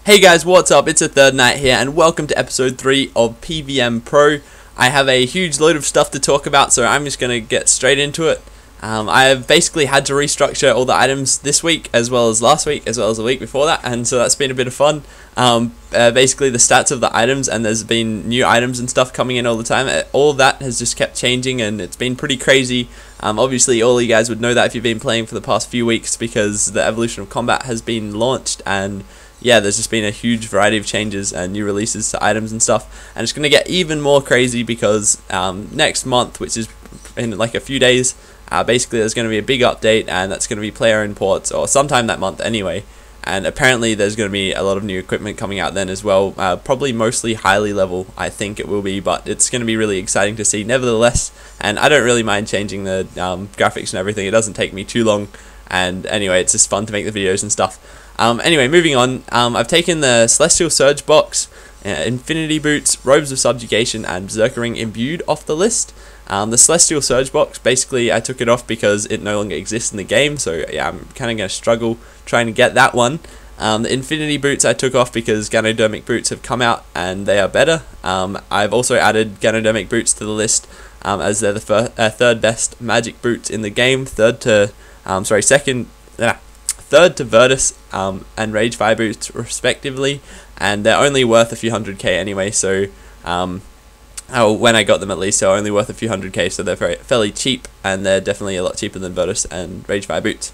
Hey guys, what's up? It's TheThirdKnight here, and welcome to episode 3 of PVM Pro. I have a huge load of stuff to talk about, so I'm just going to get straight into it. I have basically had to restructure all the items this week, as well as last week, as well as the week before that, and so that's been a bit of fun. Basically the stats of the items, and there's been new items and stuff coming in all the time. All of that has just kept changing, and it's been pretty crazy. Obviously all you guys would know that if you've been playing for the past few weeks, because the Evolution of Combat has been launched, and yeah, there's just been a huge variety of changes and new releases to items and stuff, and it's going to get even more crazy because next month, which is in like a few days, basically there's going to be a big update, and that's going to be player imports, or sometime that month anyway, and apparently there's going to be a lot of new equipment coming out then as well, probably mostly highly level, I think it will be, but it's going to be really exciting to see nevertheless, and I don't really mind changing the graphics and everything. It doesn't take me too long, and anyway, it's just fun to make the videos and stuff. Anyway, moving on, I've taken the Celestial Surge box, Infinity Boots, Robes of Subjugation, and Berserker Imbued off the list. The Celestial Surge box, basically I took it off because it no longer exists in the game, so yeah, I'm kind of going to struggle trying to get that one. The Infinity Boots I took off because Ganodermic boots have come out and they are better. I've also added Ganodermic boots to the list as they're the third best magic boots in the game, third to Virtus and Rage Fire boots respectively, and they're only worth a few 100k anyway, so when I got them at least, they're only worth a few 100k, so they're fairly cheap, and they're definitely a lot cheaper than Virtus and Rage Fire boots,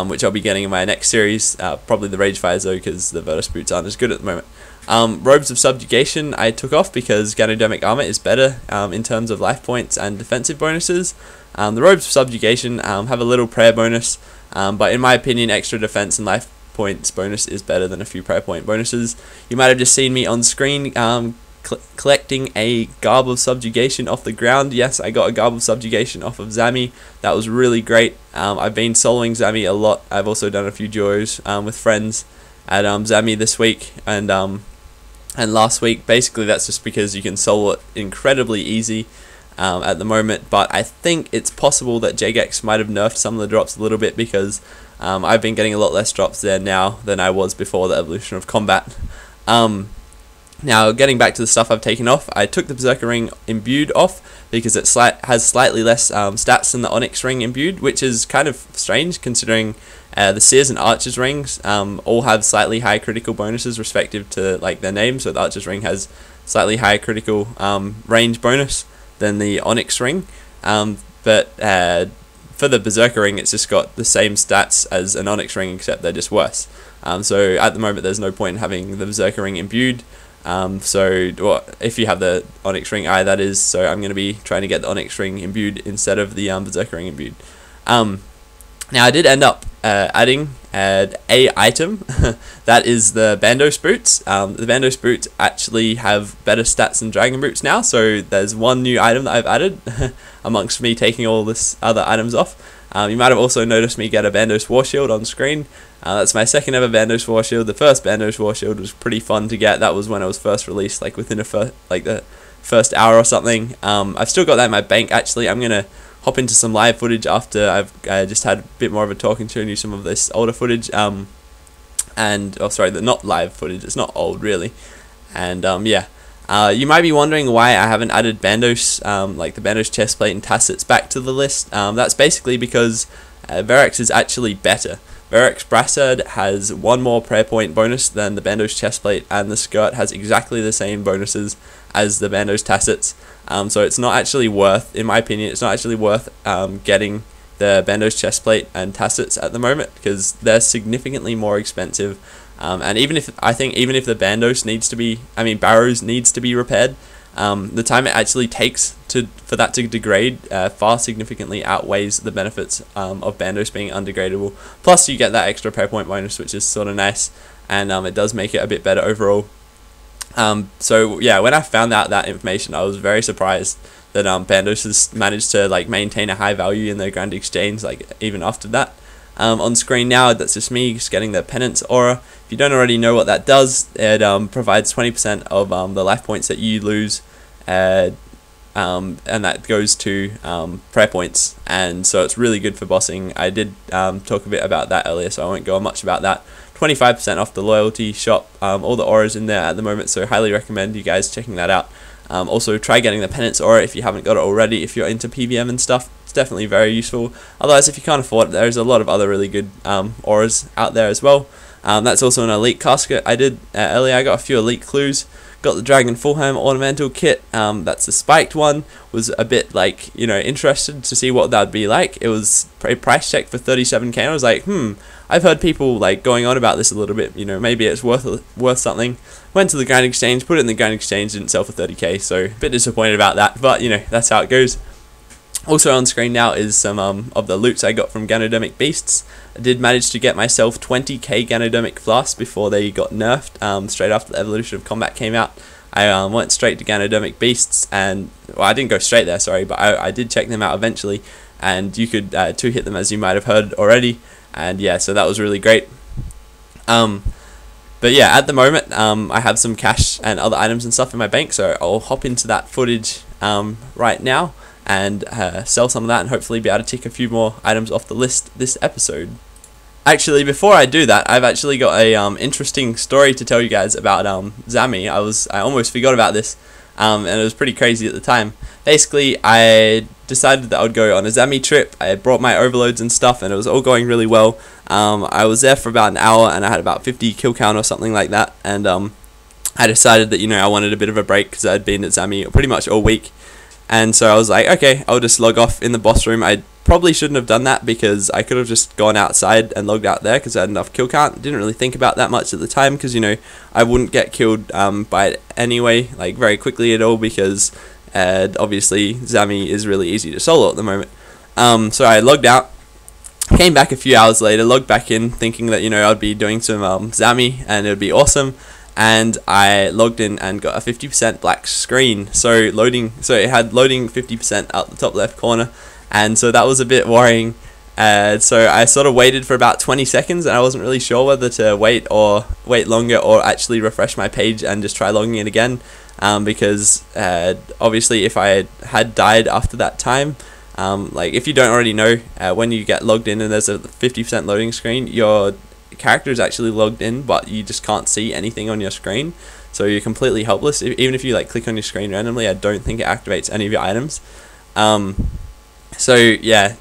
which I'll be getting in my next series, probably the Rage Fires though, because the Virtus boots aren't as good at the moment. Robes of Subjugation I took off because Ganodermic armour is better in terms of life points and defensive bonuses. The Robes of Subjugation have a little prayer bonus, but in my opinion, extra defense and life points bonus is better than a few prayer point bonuses. You might have just seen me on screen collecting a Garb of Subjugation off the ground. Yes, I got a Garb of Subjugation off of Zami. That was really great. I've been soloing Zami a lot. I've also done a few duos with friends at Zami this week and last week. Basically, that's just because you can solo it incredibly easy at the moment, but I think it's possible that Jagex might have nerfed some of the drops a little bit, because I've been getting a lot less drops there now than I was before the Evolution of Combat. Now, getting back to the stuff I've taken off, I took the Berserker ring Imbued off because it has slightly less stats than the Onyx ring Imbued, which is kind of strange considering the Seers and Archer's rings all have slightly higher critical bonuses respective to like their name. So the Archer's ring has slightly higher critical range bonus than the Onyx ring, but for the Berserker ring, it's just got the same stats as an Onyx ring, except they're just worse. So at the moment, there's no point in having the Berserker ring Imbued. If you have the Onyx ring I, that is, so I'm going to be trying to get the Onyx ring Imbued instead of the Berserker ring Imbued. Now I did end up adding a item that is the Bandos Boots. The Bandos Boots actually have better stats than Dragon Boots now, so there's one new item that I've added amongst me taking all this other items off. You might have also noticed me get a Bandos War Shield on screen. That's my second ever Bandos War Shield. The first Bandos War Shield was pretty fun to get. That was when it was first released, like within the first hour or something. I've still got that in my bank actually. I'm gonna hop into some live footage after I've just had a bit more of a talk and shown you some of this older footage, not live footage, it's not old really, and you might be wondering why I haven't added Bandos, like the Bandos chestplate and tassets back to the list. That's basically because Veracs is actually better. Veracs Brassard has one more prayer point bonus than the Bandos chestplate, and the skirt has exactly the same bonuses as the Bandos tassets. So it's not actually worth, in my opinion, it's not actually worth getting the Bandos chestplate and tassets at the moment, because they're significantly more expensive. And even if the Barrows needs to be repaired, the time it actually takes for that to degrade far significantly outweighs the benefits of Bandos being undegradable. Plus you get that extra prayer point bonus, which is sort of nice, and it does make it a bit better overall. So yeah, when I found out that information, I was very surprised that Bandos has managed to like maintain a high value in the Grand Exchange, like even after that. On screen now, that's just me just getting the Penance Aura. If you don't already know what that does, it provides 20% of the life points that you lose, and that goes to prayer points, and so it's really good for bossing. I did talk a bit about that earlier, so I won't go on much about that. 25% off the loyalty shop. All the auras in there at the moment, so highly recommend you guys checking that out. Also try getting the penance aura if you haven't got it already, if you're into PVM and stuff. It's definitely very useful. Otherwise, if you can't afford it, there's a lot of other really good auras out there as well. That's also an elite casket I did earlier. I got a few elite clues. Got the Dragon Fulham ornamental kit. That's the spiked one. Was a bit like, you know, interested to see what that would be like. It was a price check for 37k. I was like, I've heard people like going on about this a little bit. You know, maybe it's worth something. Went to the Grand Exchange, put it in the Grand Exchange, didn't sell for 30k. So a bit disappointed about that. But you know, that's how it goes. Also on screen now is some of the loots I got from Ganodermic beasts. I did manage to get myself 20k Ganodermic flasks before they got nerfed, straight after the Evolution of Combat came out. I went straight to Ganodermic beasts, and well, I didn't go straight there, sorry, but I did check them out eventually, and you could two-hit them, as you might have heard already, and yeah, so that was really great. But yeah, at the moment, I have some cash and other items and stuff in my bank, so I'll hop into that footage right now and sell some of that, and hopefully be able to tick a few more items off the list this episode. Actually, before I do that, I've actually got a interesting story to tell you guys about Zami. I almost forgot about this, and it was pretty crazy at the time. Basically, I decided that I would go on a Zami trip. I had brought my overloads and stuff, and it was all going really well. I was there for about an hour, and I had about 50 kill count or something like that, and I decided that, you know, I wanted a bit of a break because I'd been at Zami pretty much all week. And so I was like, okay, I'll just log off in the boss room. I probably shouldn't have done that because I could have just gone outside and logged out there because I had enough kill count. Didn't really think about that much at the time because, you know, I wouldn't get killed by it anyway, like very quickly at all, because obviously Zami is really easy to solo at the moment. So I logged out, came back a few hours later, logged back in thinking that, you know, I'd be doing some Zami and it would be awesome. And I logged in and got a 50% black screen, so it had loading 50% out the top left corner, and so that was a bit worrying. So I sort of waited for about 20 seconds, and I wasn't really sure whether to wait longer or actually refresh my page and just try logging in again, because obviously if I had died after that time, like if you don't already know, when you get logged in and there's a 50% loading screen, your character is actually logged in, but you just can't see anything on your screen, so you're completely helpless. Even if you like click on your screen randomly, I don't think it activates any of your items. So yeah,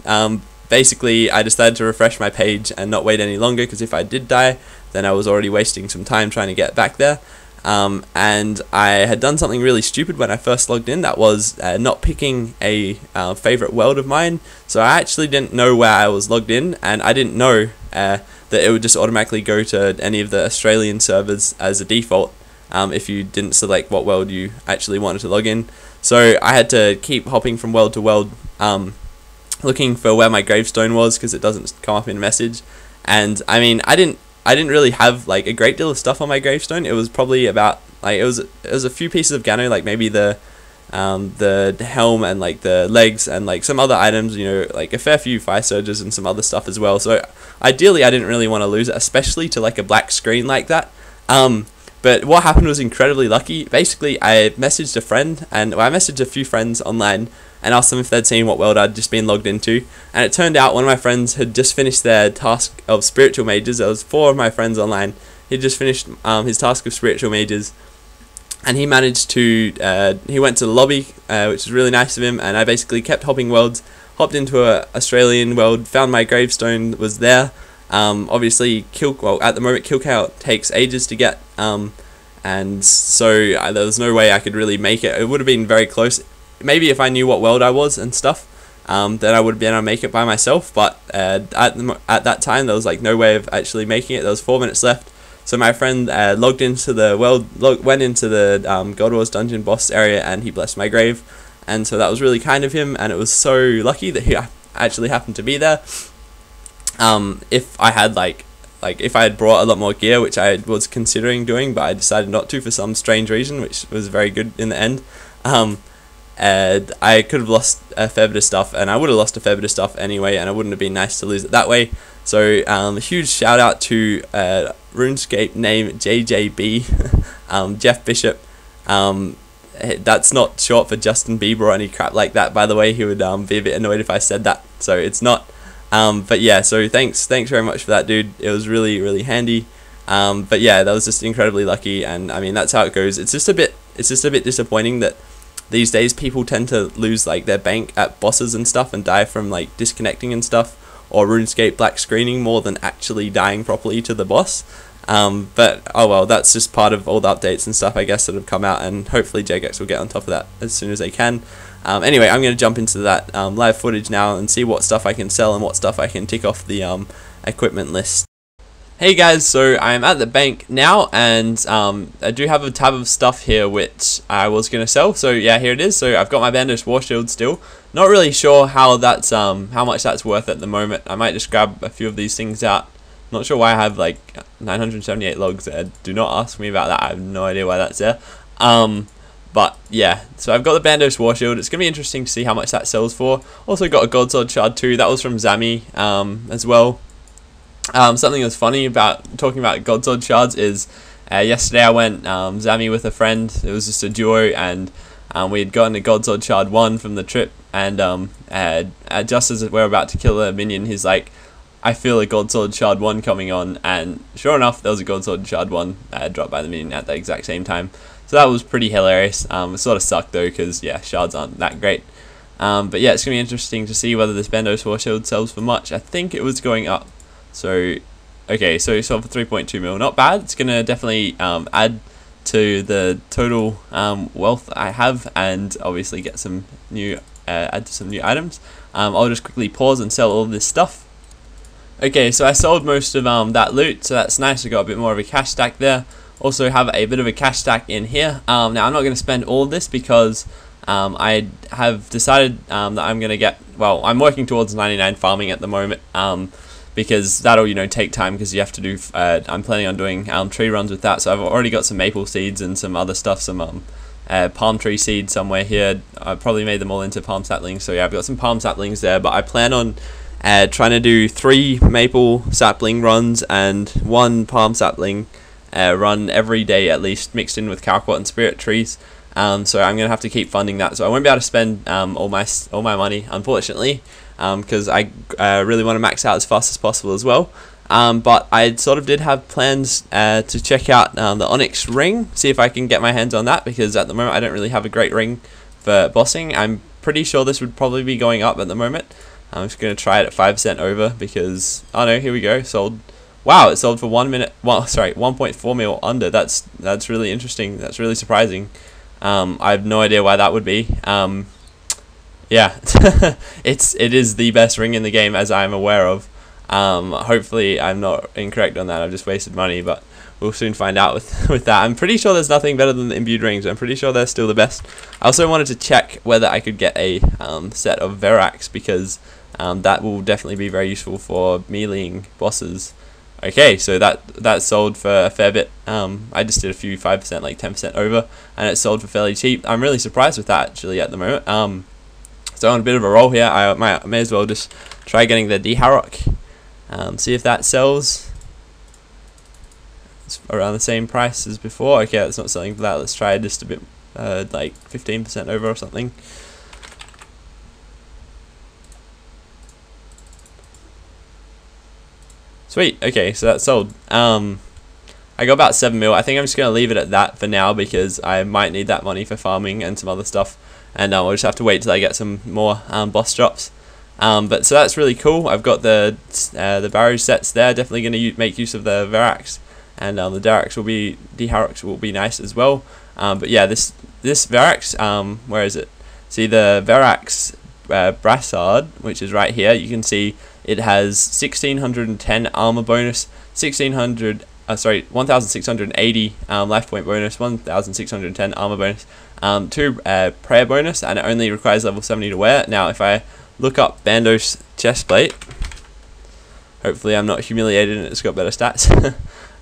basically I decided to refresh my page and not wait any longer, because if I did die, then I was already wasting some time trying to get back there. And I had done something really stupid when I first logged in. That was not picking a favorite world of mine. So I actually didn't know where I was logged in, and I didn't know that it would just automatically go to any of the Australian servers as a default, if you didn't select what world you actually wanted to log in. So I had to keep hopping from world to world, looking for where my gravestone was, because it doesn't come up in message. And I mean, I didn't really have like a great deal of stuff on my gravestone. It was probably about like it was a few pieces of Gano, like maybe the helm and like the legs and like some other items, you know, like a fair few fire surges and some other stuff as well. So ideally I didn't really want to lose it, especially to like a black screen like that. But what happened was incredibly lucky. Basically I messaged a friend, and I messaged a few friends online and asked them if they'd seen what world I'd just been logged into, and it turned out one of my friends had just finished their task of spiritual mages. There was 4 of my friends online. He'd just finished his task of spiritual mages, and he managed to he went to the lobby, which was really nice of him, and I basically kept hopping worlds, hopped into a Australian world, found my gravestone was there. Obviously at the moment kill count takes ages to get, and so there was no way I could really make it. It would have been very close. Maybe if I knew what world I was and stuff, then I would have been able to make it by myself, but at that time there was like no way of actually making it. There was 4 minutes left, so my friend logged into the world, went into the God Wars dungeon boss area, and he blessed my grave, and so that was really kind of him, and it was so lucky that he actually happened to be there. If I had if I had brought a lot more gear, which I was considering doing, but I decided not to for some strange reason, which was very good in the end, I could have lost a fair bit of stuff, and I would have lost a fair bit of stuff anyway, and it wouldn't have been nice to lose it that way. So a huge shout out to RuneScape name JJB, Jeff Bishop. That's not short for Justin Bieber or any crap like that, by the way. He would be a bit annoyed if I said that, so it's not. But yeah, so thanks very much for that, dude. It was really handy. But yeah, that was just incredibly lucky, and I mean that's how it goes. It's just a bit disappointing that these days people tend to lose like their bank at bosses and stuff and die from like disconnecting and stuff, or RuneScape black screening more than actually dying properly to the boss. But oh well, that's just part of all the updates and stuff I guess that have come out, and hopefully Jagex will get on top of that as soon as they can. Anyway, I'm going to jump into that live footage now and see what stuff I can sell and what stuff I can tick off the equipment list. Hey guys, so I'm at the bank now, and I do have a tab of stuff here which I was going to sell. So yeah, here it is. So I've got my Bandos War Shield still. Not really sure how that's how much that's worth at the moment. I might just grab a few of these things out. Not sure why I have like 978 logs there. Do not ask me about that. I have no idea why that's there. But yeah, so I've got the Bandos War Shield. It's going to be interesting to see how much that sells for. Also got a Godsword Shard too. That was from Zami as well. Something that's funny about talking about Godsword Shards is yesterday I went Zami with a friend. It was just a duo, and we had gotten a Godsword Shard 1 from the trip, and just as we're about to kill a minion, he's like, I feel a Godsword Shard 1 coming on, and sure enough there was a Godsword Shard 1 dropped by the minion at the exact same time. So that was pretty hilarious. It sort of sucked though, because yeah, shards aren't that great. But yeah, it's going to be interesting to see whether this Bandos War Shield sells for much. I think it was going up. So, okay, so it sold for 3.2 mil. Not bad. It's going to definitely add to the total wealth I have, and obviously get some new, add to some new items. I'll just quickly pause and sell all of this stuff. Okay, so I sold most of that loot, so that's nice. I got a bit more of a cash stack there. Also have a bit of a cash stack in here. Now I'm not going to spend all of this because I have decided that I'm going to get, well, I'm working towards 99 farming at the moment. Because that'll, you know, take time, because you have to do, I'm planning on doing tree runs with that. So I've already got some maple seeds and some other stuff, some palm tree seeds somewhere here. I probably made them all into palm saplings, so yeah, I've got some palm saplings there, but I plan on trying to do 3 maple sapling runs and 1 palm sapling run every day at least, mixed in with Calquat and spirit trees. So I'm going to have to keep funding that, so I won't be able to spend all my money, unfortunately, because I really want to max out as fast as possible as well. But I sort of did have plans to check out the Onyx ring, see if I can get my hands on that, because at the moment I don't really have a great ring for bossing. I'm pretty sure this would probably be going up at the moment. I'm just going to try it at 5% over, because, oh no, here we go, sold. Wow, it sold for 1 minute, well, sorry, 1.4 mil under. That's really interesting. That's really surprising. I have no idea why that would be. Yeah, it is the best ring in the game, as I'm aware of. Hopefully I'm not incorrect on that. I've just wasted money, but we'll soon find out with that. I'm pretty sure there's nothing better than the Imbued rings. I'm pretty sure they're still the best. I also wanted to check whether I could get a set of Veracs, because that will definitely be very useful for meleeing bosses. Okay, so that sold for a fair bit. I just did a few 5%, like 10% over, and it sold for fairly cheap. I'm really surprised with that actually at the moment. So on a bit of a roll here, I may as well just try getting the Dharoks. See if that sells. It's around the same price as before. Okay, that's not selling for that. Let's try just a bit, like 15% over or something. Sweet. Okay, so that sold. I got about 7 mil. I think I'm just going to leave it at that for now, because I might need that money for farming and some other stuff. And we'll just have to wait till I get some more boss drops. But so that's really cool. I've got the Barrows sets there. Definitely going to make use of the Veracs, and the Dharoks will be nice as well. But yeah, this Veracs, where is it? See the Veracs brassard, which is right here. You can see it has 1610 armor bonus, 1680 life point bonus, 1610 armor bonus, 2 prayer bonus, and it only requires level 70 to wear. Now if I look up Bandos chestplate, hopefully I'm not humiliated and it's got better stats.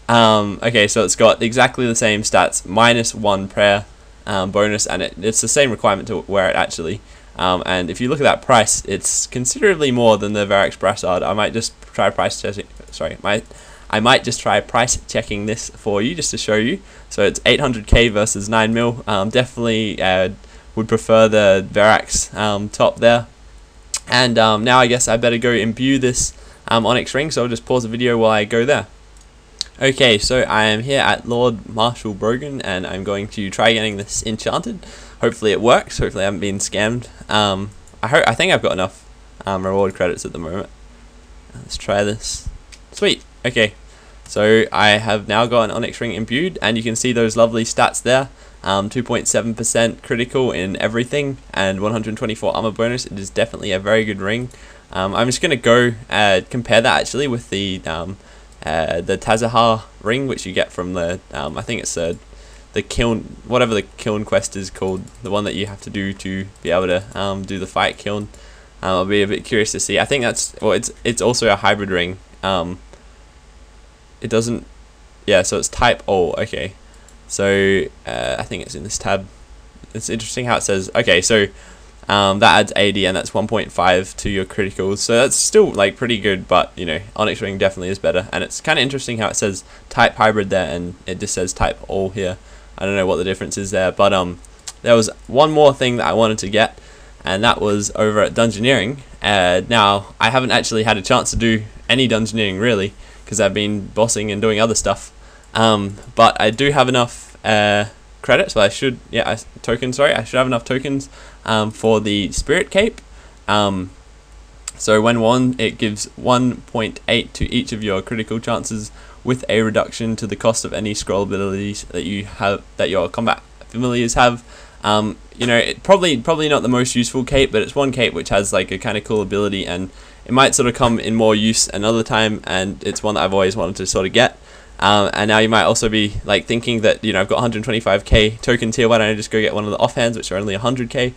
Okay, so it's got exactly the same stats, minus 1 prayer bonus, and it's the same requirement to wear it actually. And if you look at that price, it's considerably more than the Veracs brassard. I might just try price checking. Sorry, I might just try price checking this for you just to show you. So it's 800k versus 9 mil. Definitely would prefer the Veracs top there. And now I guess I better go imbue this Onyx ring. So I'll just pause the video while I go there. Okay, so I am here at Lord Marshal Brogan, and I'm going to try getting this enchanted. Hopefully it works. Hopefully I haven't been scammed. I think I've got enough reward credits at the moment. Let's try this. Sweet. Okay, so I have now got an Onyx ring imbued, and you can see those lovely stats there. 2.7% critical in everything, and 124 armor bonus. It is definitely a very good ring. I'm just gonna go compare that actually with the Tazahar ring, which you get from the I think it's the kiln, whatever the kiln quest is called, the one that you have to do to be able to do the fight kiln. I'll be a bit curious to see. I think that's, well, it's also a hybrid ring. It doesn't, yeah, so it's type all. Okay, so I think it's in this tab. It's interesting how it says, okay, so that adds 80, and that's 1.5 to your criticals, so that's still like pretty good, but you know, Onyx ring definitely is better. And it's kind of interesting how it says type hybrid there, and it just says type all here. I don't know what the difference is there, but there was one more thing that I wanted to get, and that was over at Dungeoneering. Now I haven't actually had a chance to do any Dungeoneering really, because I've been bossing and doing other stuff, but I do have enough credits. Well, I should, yeah, tokens, sorry, I should have enough tokens for the Spirit Cape. So when won, it gives 1.8 to each of your critical chances, with a reduction to the cost of any scroll abilities that you have, that your combat familiars have. You know, it probably not the most useful cape, but it's one cape which has like a kind of cool ability, and it might sort of come in more use another time, and it's one that I've always wanted to sort of get. And now you might also be like thinking that, you know, I've got 125k tokens here, why don't I just go get one of the offhands, which are only 100k.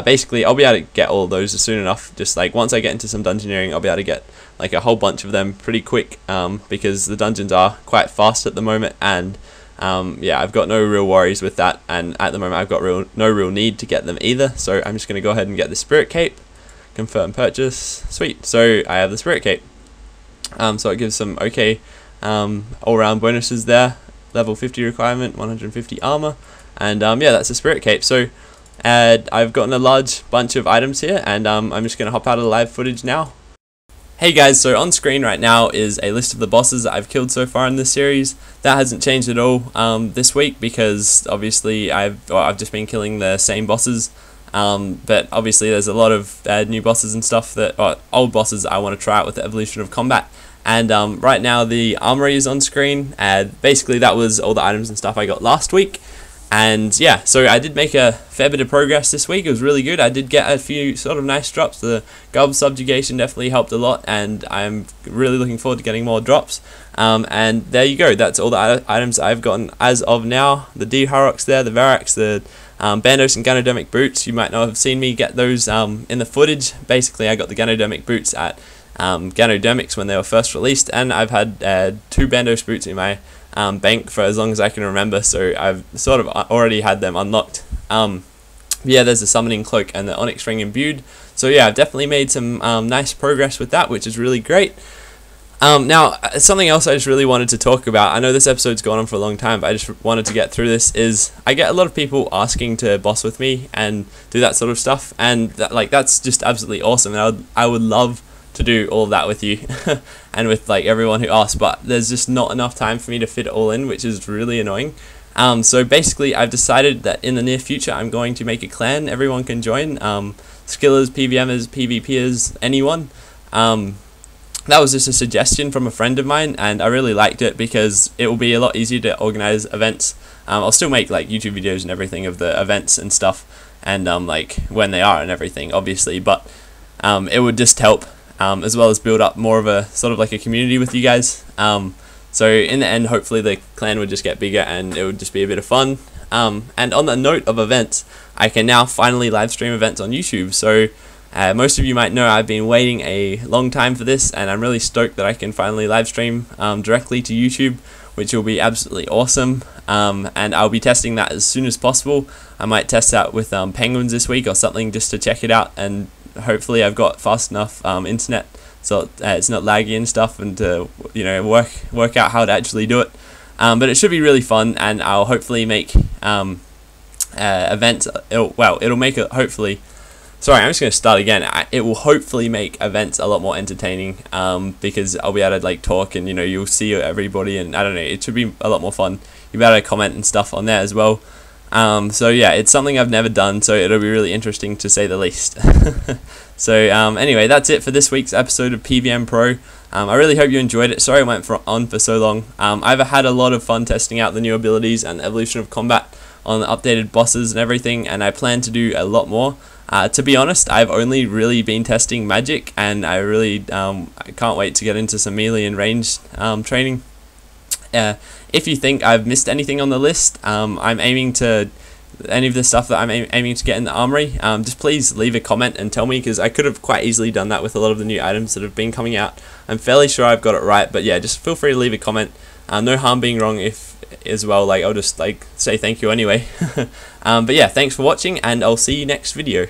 Basically I'll be able to get all of those soon enough. Just like once I get into some dungeoneering, I'll be able to get like a whole bunch of them pretty quick, because the dungeons are quite fast at the moment, and yeah, I've got no real worries with that, and at the moment I've got no real need to get them either. So I'm just going to go ahead and get the Spirit Cape, confirm purchase. Sweet, so I have the Spirit Cape. So it gives some okay all-round bonuses there. Level 50 requirement, 150 armor, and yeah, that's the Spirit Cape. So I've gotten a large bunch of items here, and I'm just going to hop out of the live footage now. Hey guys, so on screen right now is a list of the bosses that I've killed so far in this series. That hasn't changed at all this week, because obviously I've just been killing the same bosses. But obviously there's a lot of new bosses and stuff, that, or old bosses that I want to try out with the evolution of combat. And right now the Armory is on screen. Basically that was all the items and stuff I got last week. And yeah, so I did make a fair bit of progress this week. It was really good. I did get a few sort of nice drops. The Robes of Subjugation definitely helped a lot, and I'm really looking forward to getting more drops. And there you go. That's all the items I've gotten as of now. The Dharoks there, the Veracs, the Bandos and Ganodermic boots. You might not have seen me get those in the footage. Basically, I got the Ganodermic boots at Ganodermics when they were first released, and I've had 2 Bandos boots in my bank for as long as I can remember, so I've sort of already had them unlocked. Yeah, there's the summoning cloak and the Onyx ring imbued. So yeah, I've definitely made some nice progress with that, which is really great. Now, something else I just really wanted to talk about, I know this episode's gone on for a long time, but I just wanted to get through this, is I get a lot of people asking to boss with me and do that sort of stuff, and that's just absolutely awesome, and I would love to do all of that with you and with like everyone who asks, but there's just not enough time for me to fit it all in, which is really annoying. So basically I've decided that in the near future I'm going to make a clan everyone can join, skillers, PVMers, PvPers, anyone. That was just a suggestion from a friend of mine, and I really liked it because it will be a lot easier to organize events. I'll still make like YouTube videos and everything of the events and stuff, and like when they are and everything obviously, but it would just help, as well as build up more of a sort of like a community with you guys. So in the end, hopefully the clan would just get bigger and it would just be a bit of fun. And on the note of events, I can now finally live stream events on YouTube. So most of you might know I've been waiting a long time for this, and I'm really stoked that I can finally live stream directly to YouTube, which will be absolutely awesome. And I'll be testing that as soon as possible. I might test that with penguins this week or something, just to check it out, and hopefully I've got fast enough internet so it's not laggy and stuff, and to, you know, work out how to actually do it. But it should be really fun, and I'll hopefully make events. It'll make it hopefully sorry, I'm just going to start again. It will hopefully make events a lot more entertaining, because I'll be able to like talk, and you know, you'll see everybody, and I don't know, it should be a lot more fun. You'll be able to comment and stuff on there as well. So yeah, it's something I've never done, so it'll be really interesting to say the least. So anyway, that's it for this week's episode of PVM Pro. I really hope you enjoyed it. Sorry it went on for so long. I've had a lot of fun testing out the new abilities and the evolution of combat on the updated bosses and everything, and I plan to do a lot more. To be honest, I've only really been testing magic, and I really I can't wait to get into some melee and ranged training. If you think I've missed anything on the list, I'm aiming to any of the stuff that I'm aiming to get in the armory, just please leave a comment and tell me, because I could have quite easily done that with a lot of the new items that have been coming out. I'm fairly sure I've got it right, but yeah, just feel free to leave a comment. No harm being wrong if as well, like I'll just like say thank you anyway. But yeah, thanks for watching, and I'll see you next video.